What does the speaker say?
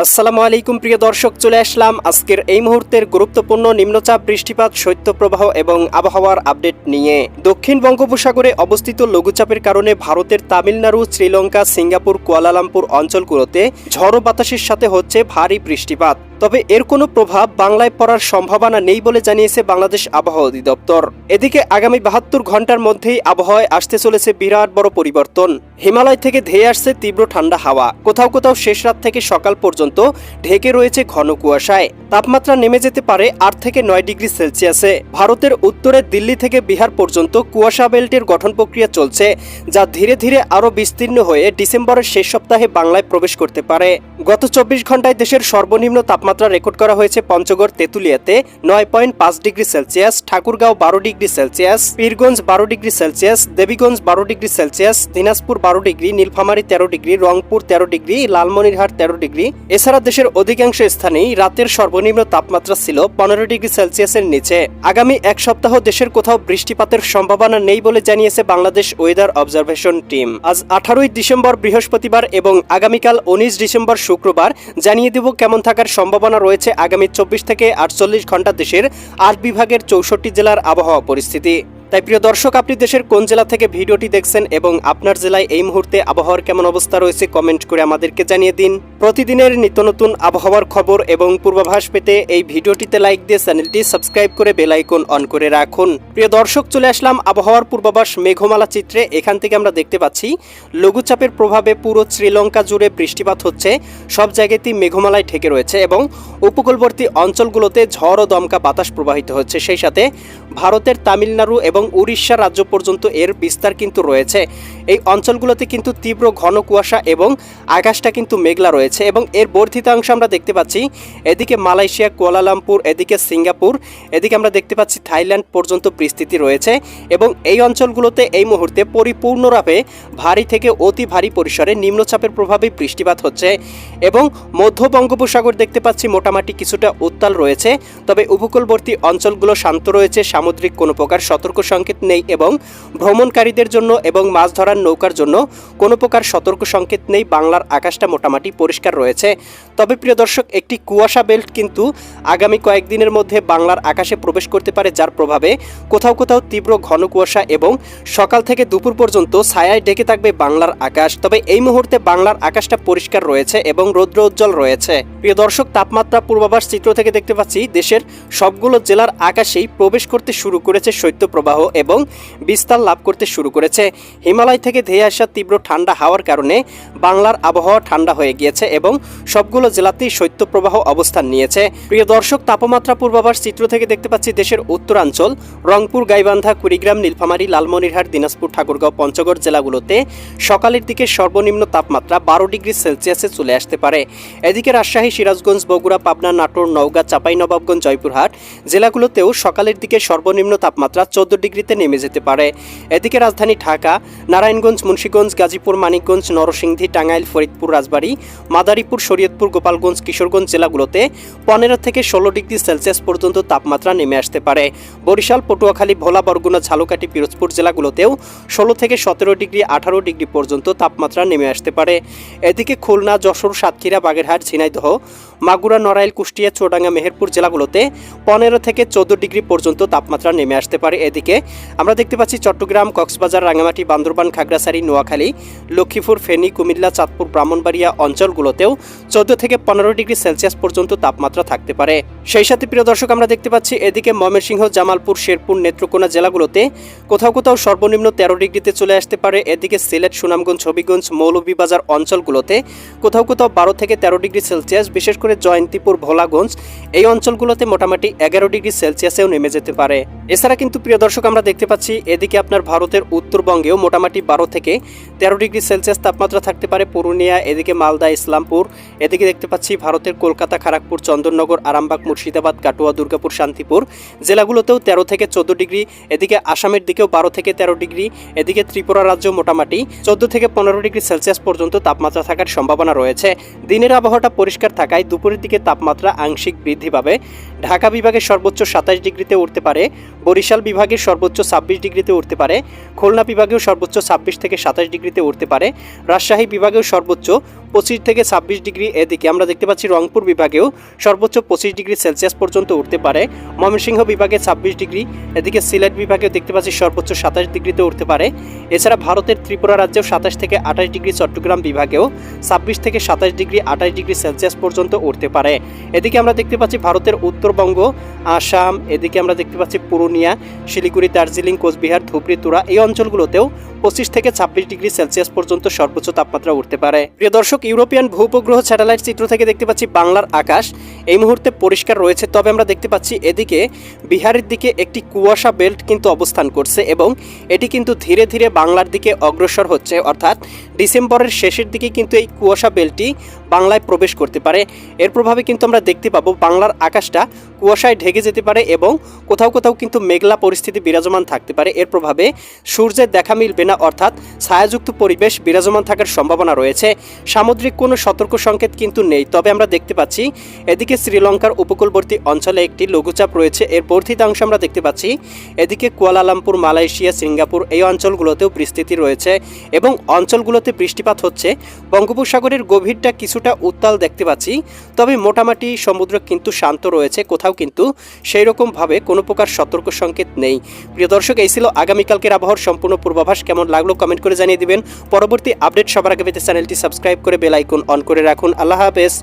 আসসালামু আলাইকুম প্রিয় দর্শক, চলে আসলাম আজকের এই মুহূর্তের গুরুত্বপূর্ণ নিম্নচাপ, বৃষ্টিপাত, শৈত্যপ্রবাহ এবং আবহাওয়ার আপডেট নিয়ে। দক্ষিণ বঙ্গোপসাগরে অবস্থিত লঘুচাপের কারণে ভারতের তামিলনাড়ু, শ্রীলঙ্কা, সিঙ্গাপুর, কুয়ালালামপুর অঞ্চলগুলোতে ঝড়ো বাতাসের সাথে হচ্ছে ভারী বৃষ্টিপাত। তবে এর কোনো প্রভাব বাংলায় পড়ার সম্ভাবনা নেই বলে জানিয়েছে বাংলাদেশ আবহাওয়া অধিদপ্তর। এদিকে আগামী 72 ঘন্টার মধ্যেই আবহাওয়ায় আসতে চলেছে বিরাট বড় পরিবর্তন। হিমালয় থেকে ধেয়ে আসছে তীব্র ঠান্ডা হাওয়া। কোথাও কোথাও শেষ রাত থেকে সকাল পর্যন্ত ঢেকে রয়েছে ঘন কুয়াশায়। তাপমাত্রা নেমে যেতে পারে 8 থেকে 9 ডিগ্রি সেলসিয়াসে। ভারতের উত্তরে দিল্লি থেকে বিহার পর্যন্ত কুয়াশা বেল্টের গঠন প্রক্রিয়া চলছে, যা ধীরে ধীরে আরও বিস্তীর্ণ হয়ে ডিসেম্বরের শেষ সপ্তাহে বাংলায় প্রবেশ করতে পারে। গত 24 ঘন্টায় দেশের সর্বনিম্ন তাপমাত্রা রেকর্ড করা হয়েছে পঞ্চগড় তেঁতুলিয়াতে 9.5 degree Celsius, Thakurgaon 12 degree Celsius, Pirganj 12 degree Celsius, Debiganj 12 degree Celsius, Dinajpur 12 degree, Nilphamari 13 degree, Rangpur 13 degree, Lalmonirhat 13 degree. এছাড়া দেশের অধিকাংশ স্থানেই রাতের সর্বনিম্ন তাপমাত্রা ছিল 15 ডিগ্রি সেলসিয়াসের নিচে। আগামী এক সপ্তাহ দেশের কোথাও বৃষ্টিপাতের সম্ভাবনা নেই বলে জানিয়েছে বাংলাদেশ ওয়েদার অবজারভেশন টিম। আজ 18 ডিসেম্বর বৃহস্পতিবার এবং আগামীকাল 19 ডিসেম্বর শুক্রবার জানিয়ে দেব কেমন থাকার সম্ভাবনা রয়েছে আগামী 24 থেকে 48 ঘন্টা দেশের 8 বিভাগের 64 জেলার আবহাওয়া পরিস্থিতি। তাই প্রিয় দর্শক, আপনি দেশের কোন জেলা থেকে ভিডিওটি দেখছেন এবং আপনার জেলায় এই মুহূর্তে আবহাওয়ার কেমন অবস্থা রয়েছে কমেন্ট করে আমাদেরকে জানিয়ে দিন। প্রতিদিনের নিত্য নতুন আবহাওয়ার খবর এবং পূর্বাভাস পেতে এই ভিডিওটিতে লাইক দিয়ে চ্যানেলটি সাবস্ক্রাইব করে বেল আইকন অন করে রাখুন। প্রিয় দর্শক, চলে আসলাম আবহাওয়ার পূর্বাভাস মেঘমালা চিত্রে। এখান থেকে আমরা দেখতে পাচ্ছি লঘুচাপের প্রভাবে পুরো শ্রীলঙ্কা জুড়ে বৃষ্টিপাত হচ্ছে। সব জায়গাতেই মেঘমালায় ঢেকে রয়েছে এবং উপকূলবর্তী অঞ্চলগুলোতে ঝড় ও দমকা বাতাস প্রবাহিত হচ্ছে। সেই সাথে ভারতের তামিলনাড়ু এবং উড়িষ্যা রাজ্য পর্যন্ত এর বিস্তার কিন্তু রয়েছে। এই অঞ্চলগুলোতে কিন্তু তীব্র ঘন কুয়াশা এবং আকাশটা কিন্তু মেঘলা রয়েছে এবং এর বর্ধিতাংশ আমরা দেখতে পাচ্ছি এদিকে মালয়েশিয়া, কুয়ালালামপুর, এদিকে সিঙ্গাপুর, এদিকে আমরা দেখতে পাচ্ছি থাইল্যান্ড পর্যন্ত বিস্তৃতি রয়েছে এবং এই অঞ্চলগুলোতে এই মুহূর্তে পরিপূর্ণভাবে ভারী থেকে অতি ভারী পরিসরে নিম্নচাপের প্রভাবে বৃষ্টিপাত হচ্ছে এবং মধ্য বঙ্গোপসাগর দেখতে পাচ্ছি মোটামুটি কিছুটা উত্তাল রয়েছে। তবে উপকূলবর্তী অঞ্চলগুলো শান্ত রয়েছে, সামুদ্রিক কোনো প্রকার সতর্ক সংকেত নেই এবং ভ্রমণকারীদের জন্য এবং মাছ ধরার নৌকার জন্য কোনো প্রকার সতর্ক সংকেত নেই। বাংলার আকাশটা মোটামুটি পরিষ্কার রয়েছে। তবে প্রিয় দর্শক, একটি কুয়াশা বেল্ট কিন্তু আগামী কয়েকদিনের মধ্যে বাংলার আকাশে প্রবেশ করতে পারে, যার প্রভাবে কোথাও কোথাও তীব্র ঘন কুয়াশা এবং সকাল থেকে দুপুর পর্যন্ত ছায়ায় ঢেকে থাকবে বাংলার আকাশ। তবে এই মুহূর্তে বাংলার আকাশটা পরিষ্কার রয়েছে এবং রৌদ্র উজ্জ্বল রয়েছে। প্রিয় দর্শক, তাপমাত্রা পূর্বাভাস চিত্র থেকে দেখতে পাচ্ছি দেশের সবগুলো জেলার আকাশেই প্রবেশ করতে শুরু করেছে শৈত্যপ্রবাহ এবং বিস্তার লাভ করতে শুরু করেছে। হিমালয় থেকে ধেয়ে আসা তীব্র ঠান্ডা হাওয়ার কারণে বাংলার আবহাওয়া ঠান্ডা হয়ে গিয়েছে এবং সবগুলো জেলাতেই শৈত্যপ্রবাহ অবস্থান নিয়েছে। প্রিয় দর্শক, তাপমাত্রা পূর্বাভাস চিত্র থেকে দেখতে পাচ্ছি দেশের উত্তরাঞ্চল রংপুর, গাইবান্ধা, কুড়িগ্রাম, নীলফামারী, লালমনিরহাট, দিনাজপুর, ঠাকুরগাঁও, পঞ্চগড় জেলাগুলোতে সকালের দিকে সর্বনিম্ন তাপমাত্রা 12 ডিগ্রি সেলসিয়াসে চলে আসতে পারে। এদিকে রাজশাহী, সিরাজগঞ্জ, বগুড়া, পাবনা, নাটোর, নওগাঁ, চাঁপাইনবাবগঞ্জ, জয়পুরহাট জেলাগুলোতেও সকালের দিকে সর্বনিম্ন তাপমাত্রা 14 ডিগ্রিতে নেমে যেতে পারে। এদিকে রাজধানী ঢাকা, নারায়ণগঞ্জ, মুন্সিগঞ্জ, গাজীপুর, মানিকগঞ্জ, নরসিংদী, টাঙ্গাইল, ফরিদপুর, রাজবাড়ী, মাদারীপুর, শরীয়তপুর, গোপালগঞ্জ, কিশোরগঞ্জ জেলাগুলোতে 15 থেকে 16 ডিগ্রি সেলসিয়াস পর্যন্ত তাপমাত্রা নেমে আসতে পারে। বরিশাল, পটুয়াখালী, ভোলা, বরগুনা, ঝালকাঠি, পিরোজপুর জেলাগুলোতেও 16 থেকে 17 ডিগ্রি, 18 ডিগ্রি পর্যন্ত তাপমাত্রা নেমে আসতে পারে। এদিকে খুলনা, যশোর, সাতক্ষীরা, বাগেরহাট, ঝিনাইদহ, মাগুরা, নড়াইল, কুষ্টিয়া, চুয়াডাঙ্গা, মেহেরপুর জেলাগুলোতে 15 থেকে 14 ডিগ্রি পর্যন্ত তাপমাত্রা নেমে আসতে পারে। এদিকে আমরা দেখতে পাচ্ছি চট্টগ্রাম, কক্সবাজার, রাঙ্গামাটি, বান্দরবান, খাগড়াছড়ি, নোয়াখালী, লক্ষ্মীপুর, ফেনী, কুমিল্লা, চাঁদপুর, ব্রাহ্মণবাড়িয়া অঞ্চলগুলোতেও 14 থেকে 15 ডিগ্রি সেলসিয়াস পর্যন্ত তাপমাত্রা থাকতে পারে। সেই সাথে প্রিয় দর্শক, আমরা দেখতে পাচ্ছি এদিকে ময়মনসিংহ, জামালপুর, শেরপুর, নেত্রকোনা জেলাগুলোতে কোথাও কোথাও সর্বনিম্ন 13 ডিগ্রিতে চলে আসতে পারে। এদিকে সিলেট, সুনামগঞ্জ, হবিগঞ্জ, মৌলভীবাজার অঞ্চলগুলোতে কোথাও কোথাও 12 থেকে 13 ডিগ্রি সেলসিয়াস, বিশেষ করে জয়ন্তীপুর, ভোলাগঞ্জ এই অঞ্চলগুলোতে মোটামুটি 11 ডিগ্রি সেলসিয়াসেও নেমে যেতে পারে। এছাড়া কিন্তু প্রিয় দর্শক, আমরা দেখতে পাচ্ছি এদিকে আপনার ভারতের উত্তরবঙ্গেও মোটামুটি 12 থেকে 13 ডিগ্রি সেলসিয়াস তাপমাত্রা থাকতে পারে। পুরুলিয়া, এদিকে মালদা, ইসলামপুর, এদিকে দেখতে পাচ্ছি ভারতের কলকাতা, খড়গপুর, চন্দননগর, আরামবাগ, মুর্শিদাবাদ, কাটুয়া, দুর্গাপুর, শান্তিপুর জেলাগুলোতেও 13 থেকে 14 ডিগ্রি। এদিকে আসামের দিকেও 12 থেকে 13 ডিগ্রি। এদিকে ত্রিপুরা রাজ্য মোটামুটি 14 থেকে 15 ডিগ্রি সেলসিয়াস পর্যন্ত তাপমাত্রা থাকার সম্ভাবনা রয়েছে। দিনের আবহাওয়াটা পরিষ্কার থাকায় দুপুরের দিকে তাপমাত্রা আংশিক বৃদ্ধি পাবে। ঢাকা বিভাগের সর্বোচ্চ 27 ডিগ্রিতে উঠতে পারে, বরিশাল বিভাগের সর্বোচ্চ 26 ডিগ্রিতে উঠতে পারে, খুলনা বিভাগেও সর্বোচ্চ 26 থেকে 27 ডিগ্রিতে উঠতে পারে, রাজশাহী বিভাগেও সর্বোচ্চ 25 থেকে 26 ডিগ্রি। এদিকে আমরা দেখতে পাচ্ছি রংপুর বিভাগেও সর্বোচ্চ 25 ডিগ্রি সেলসিয়াস পর্যন্ত উঠতে পারে। ময়মনসিংহ বিভাগে 26 ডিগ্রি। এদিকে সিলেট বিভাগেও দেখতে পাচ্ছি সর্বোচ্চ 27 ডিগ্রিতে উঠতে পারে। এছাড়া ভারতের ত্রিপুরা রাজ্যেও 27 থেকে 28 ডিগ্রি, চট্টগ্রাম বিভাগেও 26 থেকে 27 ডিগ্রি 28 ডিগ্রি সেলসিয়াস পর্যন্ত উঠতে পারে। এদিকে আমরা দেখতে পাচ্ছি ভারতের উত্তরবঙ্গ, আসাম, এদিকে আমরা দেখতে পাচ্ছি পুরুলিয়া, শিলিগুড়ি, দার্জিলিং, কোচবিহার, ধুবড়ী, তুরা এই অঞ্চলগুলোতেও 25 থেকে 26 ডিগ্রি সেলসিয়াস পর্যন্ত সর্বোচ্চ তাপমাত্রা উঠতে পারে। প্রিয় দর্শক, ইউরোপিয়ান ভূপগ্রহ স্যাটেলাইট চিত্র থেকে দেখতে পাচ্ছি বাংলার আকাশ এই মুহূর্তে পরিষ্কার রয়েছে। তবে আমরা দেখতে পাচ্ছি এদিকে বিহারের দিকে একটি কুয়াশা বেল্ট কিন্তু অবস্থান করছে এবং এটি কিন্তু ধীরে ধীরে বাংলার দিকে অগ্রসর হচ্ছে। অর্থাৎ ডিসেম্বরের শেষের দিকে কিন্তু এই কুয়াশা বেল্টটি বাংলায় প্রবেশ করতে পারে। এর প্রভাবে কিন্তু আমরা দেখতে পাবো বাংলার আকাশটা কুয়াশায় ঢেকে যেতে পারে এবং কোথাও কোথাও কিন্তু মেঘলা পরিস্থিতি বিরাজমান থাকতে পারে। এর প্রভাবে সূর্যের দেখা মিলবে না, অর্থাৎ ছায়াযুক্ত পরিবেশ বিরাজমান থাকার সম্ভাবনা রয়েছে। সামুদ্রিক কোনো সতর্ক সংকেত কিন্তু নেই। তবে আমরা দেখতে পাচ্ছি এদিকে শ্রীলঙ্কার উপকূলবর্তী অঞ্চলে একটি লঘুচাপ রয়েছে, এর বর্ধিতাংশ আমরা দেখতে পাচ্ছি। এদিকে কুয়ালালামপুর, মালয়েশিয়া, সিঙ্গাপুর এই অঞ্চলগুলোতেও বিস্তৃতি রয়েছে এবং অঞ্চলগুলোতে বৃষ্টিপাত হচ্ছে। বঙ্গোপসাগরের গভীরটা কিছুটা উত্তাল দেখতে পাচ্ছি, তবে মোটামুটি সমুদ্র কিন্তু শান্ত রয়েছে, কোথাও কিন্তু সেই রকমভাবে কোনো প্রকার সতর্ক সংকেত নেই। প্রিয় দর্শক, এই ছিল আগামীকালকের আবহাওয়ার সম্পূর্ণ পূর্বাভাস। কেমন লাগলো কমেন্ট করে জানিয়ে দিবেন। পরবর্তী আপডেট সবার আগে পেতে চ্যানেলটি সাবস্ক্রাইব করে বেল আইকন অন করে রাখুন। আল্লাহ হাফেজ।